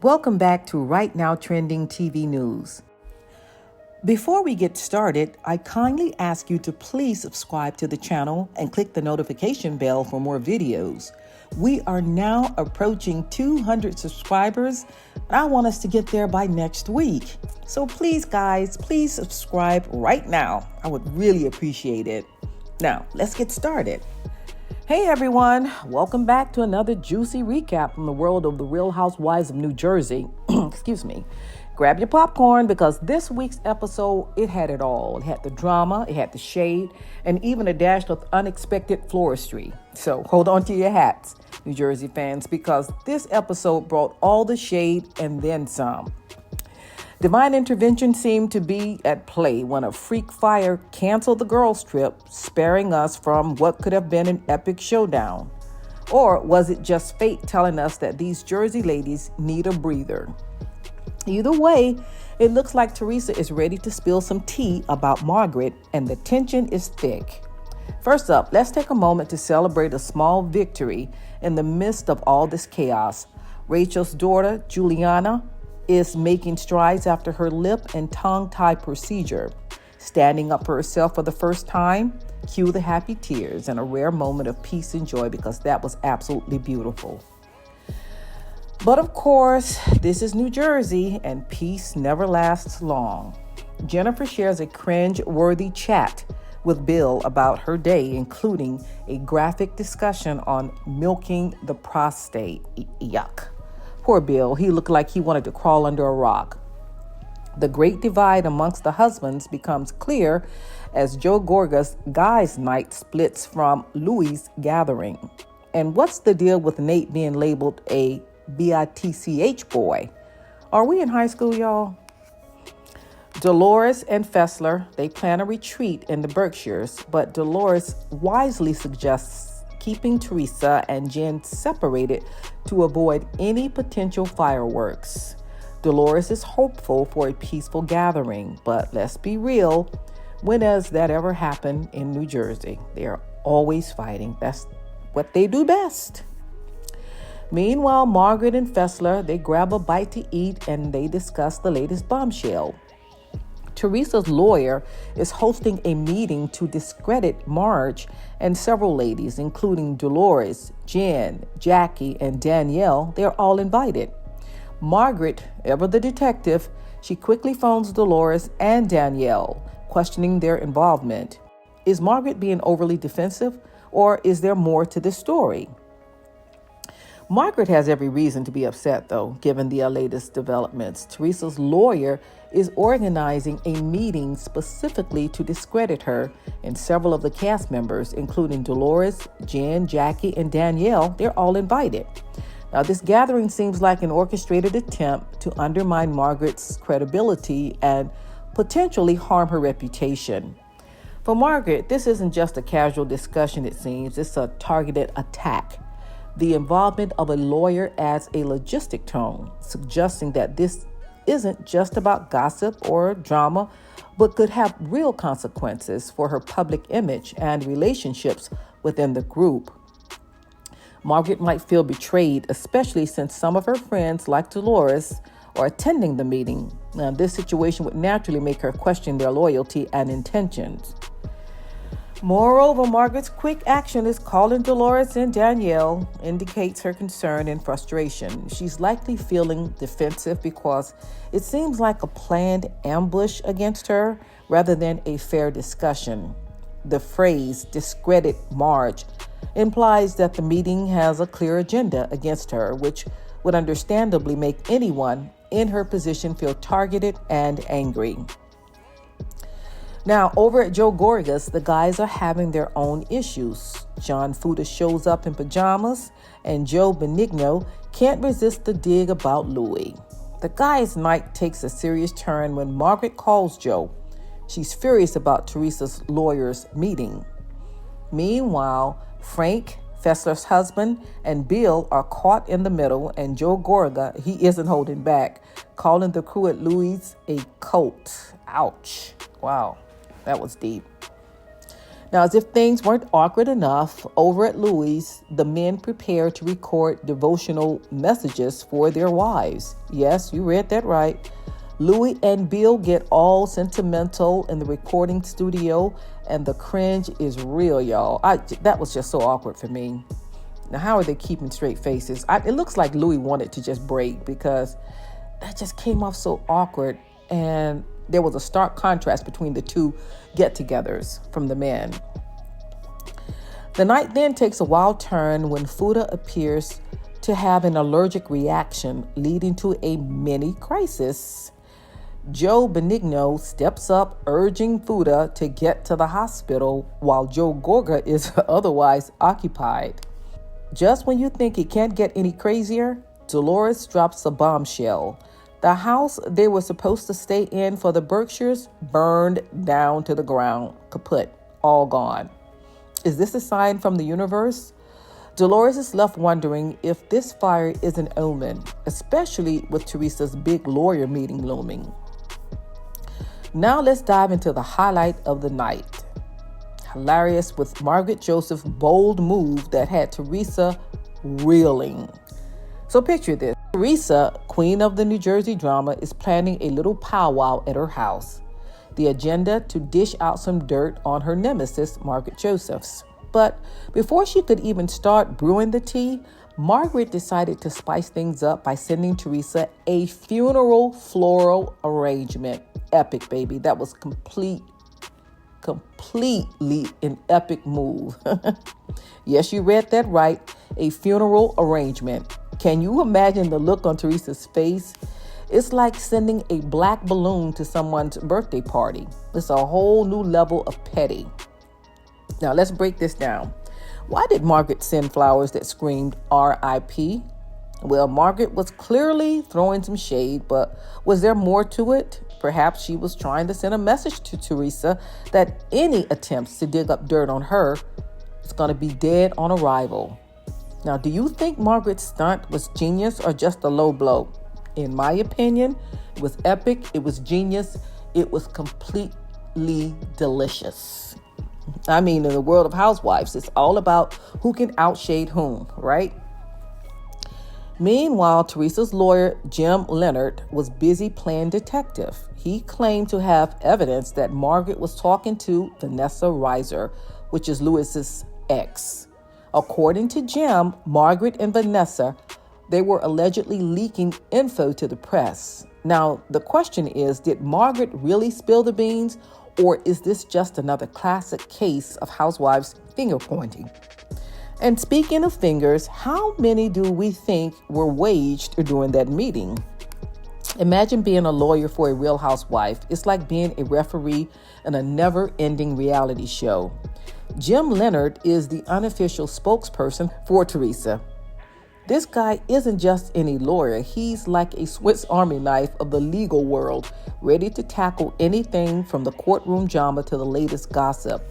Welcome back to Right Now Trending TV News. Before we get started, I kindly ask you to please subscribe to the channel and click the notification bell for more videos. We are now approaching 200 subscribers, and I want us to get there by next week. So please, guys, please subscribe right now. I would really appreciate it. Now, let's get started. Hey everyone, welcome back to another juicy recap from the world of the Real Housewives of New Jersey. Excuse me. Grab your popcorn because this week's episode, it had it all. It had the drama, it had the shade, and even a dash of unexpected floristry. So hold on to your hats, New Jersey fans, because this episode brought all the shade and then some. Divine intervention seemed to be at play when a freak fire canceled the girls' trip, sparing us from what could have been an epic showdown. Or was it just fate telling us that these Jersey ladies need a breather? Either way, it looks like Teresa is ready to spill some tea about Margaret, and the tension is thick. First up, let's take a moment to celebrate a small victory in the midst of all this chaos. Rachel's daughter, Juliana, is making strides after her lip and tongue tie procedure. Standing up for herself for the first time, cue the happy tears and a rare moment of peace and joy because that was absolutely beautiful. But of course, this is New Jersey and peace never lasts long. Jennifer shares a cringe-worthy chat with Bill about her day, including a graphic discussion on milking the prostate. Yuck. Poor Bill, he looked like he wanted to crawl under a rock. The great divide amongst the husbands becomes clear as Joe Gorga's guys' night splits from Louis' gathering. And what's the deal with Nate being labeled a bitch boy? Are we in high school, y'all? Dolores and Fessler, they plan a retreat in the Berkshires, but Dolores wisely suggests keeping Teresa and Jen separated to avoid any potential fireworks. Dolores is hopeful for a peaceful gathering, but let's be real, when has that ever happened in New Jersey? They are always fighting. That's what they do best. Meanwhile, Margaret and Fessler, they grab a bite to eat and they discuss the latest bombshell. Teresa's lawyer is hosting a meeting to discredit Marge and several ladies, including Dolores, Jen, Jackie, and Danielle. They're all invited. Margaret, ever the detective, she quickly phones Dolores and Danielle, questioning their involvement. Is Margaret being overly defensive, or is there more to this story? Margaret has every reason to be upset, though, given the latest developments. Teresa's lawyer is organizing a meeting specifically to discredit her, and several of the cast members, including Dolores, Jen, Jackie, and Danielle, they're all invited. Now, this gathering seems like an orchestrated attempt to undermine Margaret's credibility and potentially harm her reputation. For Margaret, this isn't just a casual discussion, it seems. It's a targeted attack. The involvement of a lawyer adds a logistic tone, suggesting that this isn't just about gossip or drama, but could have real consequences for her public image and relationships within the group. Margaret might feel betrayed, especially since some of her friends, like Dolores, are attending the meeting. Now, this situation would naturally make her question their loyalty and intentions. Moreover, Margaret's quick action is calling Dolores and Danielle indicates her concern and frustration. She's likely feeling defensive because it seems like a planned ambush against her rather than a fair discussion. The phrase discredit Marge implies that the meeting has a clear agenda against her, which would understandably make anyone in her position feel targeted and angry. Now, over at Joe Gorga's, the guys are having their own issues. John Fuda shows up in pajamas, and Joe Benigno can't resist the dig about Louis. The guys' night takes a serious turn when Margaret calls Joe. She's furious about Teresa's lawyer's meeting. Meanwhile, Frank, Fessler's husband, and Bill are caught in the middle, and Joe Gorga, he isn't holding back, calling the crew at Louis a cult. Ouch. Wow. That was deep. Now, as if things weren't awkward enough, over at Louis, the men prepare to record devotional messages for their wives. Yes, you read that right. Louis and Bill get all sentimental in the recording studio, and the cringe is real, y'all. That was just so awkward for me. Now, how are they keeping straight faces? It looks like Louis wanted to just break because that just came off so awkward, and there was a stark contrast between the two get-togethers from the men. The night then takes a wild turn when Fuda appears to have an allergic reaction, leading to a mini crisis. Joe Benigno steps up, urging Fuda to get to the hospital while Joe Gorga is otherwise occupied. Just when you think it can't get any crazier, Dolores drops a bombshell. The house they were supposed to stay in for the Berkshires burned down to the ground, kaput, all gone. Is this a sign from the universe? Dolores is left wondering if this fire is an omen, especially with Teresa's big lawyer meeting looming. Now let's dive into the highlight of the night. Hilarious with Margaret Joseph's bold move that had Teresa reeling. So picture this. Teresa, queen of the New Jersey drama, is planning a little powwow at her house. The agenda to dish out some dirt on her nemesis, Margaret Josephs. But before she could even start brewing the tea, Margaret decided to spice things up by sending Teresa a funeral floral arrangement. Epic, baby. That was completely an epic move. Yes, you read that right. A funeral arrangement. Can you imagine the look on Teresa's face? It's like sending a black balloon to someone's birthday party. It's a whole new level of petty. Now, let's break this down. Why did Margaret send flowers that screamed R.I.P.? Well, Margaret was clearly throwing some shade, but was there more to it? Perhaps she was trying to send a message to Teresa that any attempts to dig up dirt on her is going to be dead on arrival. Now, do you think Margaret's stunt was genius or just a low blow? In my opinion, it was epic, it was genius, it was completely delicious. I mean, in the world of housewives, it's all about who can outshade whom, right? Meanwhile, Teresa's lawyer, Jim Leonard, was busy playing detective. He claimed to have evidence that Margaret was talking to Vanessa Reiser, which is Louis's ex. According to Jim, Margaret and Vanessa, they were allegedly leaking info to the press. Now, the question is, did Margaret really spill the beans, or is this just another classic case of housewives finger pointing? And speaking of fingers, how many do we think were waged during that meeting? Imagine being a lawyer for a real housewife. It's like being a referee in a never-ending reality show. Jim Leonard is the unofficial spokesperson for Teresa. This guy isn't just any lawyer. He's like a Swiss Army knife of the legal world, ready to tackle anything from the courtroom drama to the latest gossip.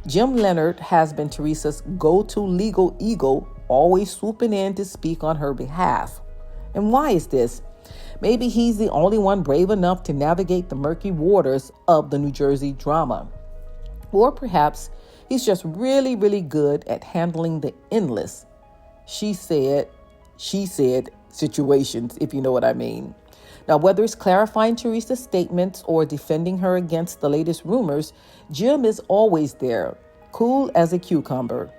Jim Leonard has been Teresa's go-to legal eagle, always swooping in to speak on her behalf. And why is this? Maybe he's the only one brave enough to navigate the murky waters of the New Jersey drama. Or perhaps he's just really, really good at handling the endless she said situations, if you know what I mean. Now, whether it's clarifying Teresa's statements or defending her against the latest rumors, Jim is always there, cool as a cucumber.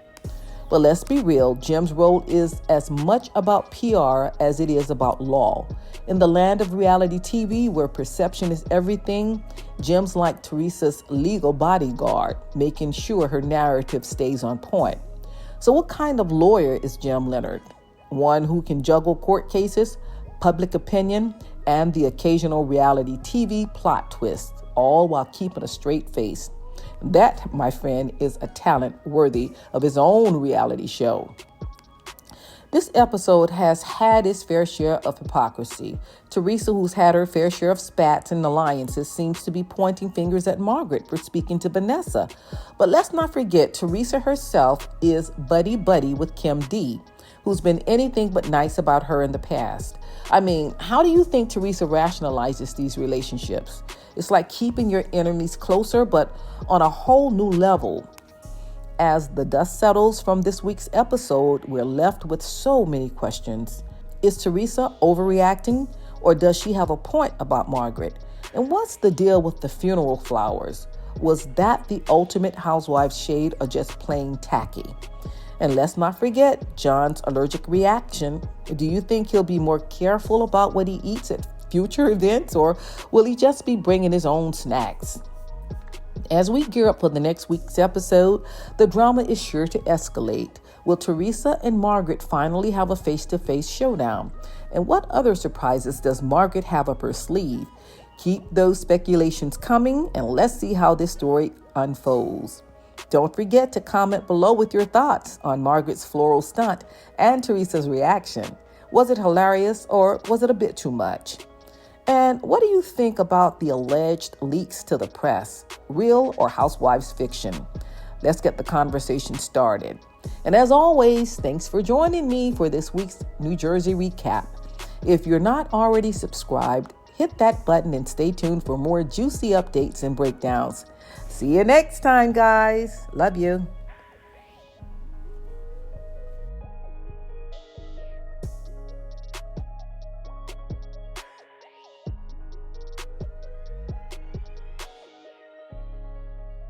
But let's be real, Jim's role is as much about PR as it is about law. In the land of reality TV, where perception is everything, Jim's like Teresa's legal bodyguard, making sure her narrative stays on point. So what kind of lawyer is Jim Leonard? One who can juggle court cases, public opinion, and the occasional reality TV plot twist, all while keeping a straight face. That, my friend, is a talent worthy of his own reality show. This episode has had its fair share of hypocrisy. Teresa, who's had her fair share of spats and alliances, seems to be pointing fingers at Margaret for speaking to Vanessa. But let's not forget, Teresa herself is buddy-buddy with Kim D, who's been anything but nice about her in the past. I mean, how do you think Teresa rationalizes these relationships? It's like keeping your enemies closer, but on a whole new level. As the dust settles from this week's episode, we're left with so many questions. Is Teresa overreacting, or does she have a point about Margaret? And what's the deal with the funeral flowers? Was that the ultimate housewife shade or just plain tacky? And let's not forget John's allergic reaction. Do you think he'll be more careful about what he eats at future events, or will he just be bringing his own snacks? As we gear up for the next week's episode, the drama is sure to escalate. Will Teresa and Margaret finally have a face-to-face showdown? And what other surprises does Margaret have up her sleeve? Keep those speculations coming, and let's see how this story unfolds. Don't forget to comment below with your thoughts on Margaret's floral stunt and Teresa's reaction. Was it hilarious, or was it a bit too much? And what do you think about the alleged leaks to the press? Real or housewives fiction? Let's get the conversation started. And as always, thanks for joining me for this week's New Jersey recap. If you're not already subscribed, hit that button and stay tuned for more juicy updates and breakdowns. See you next time, guys. Love you.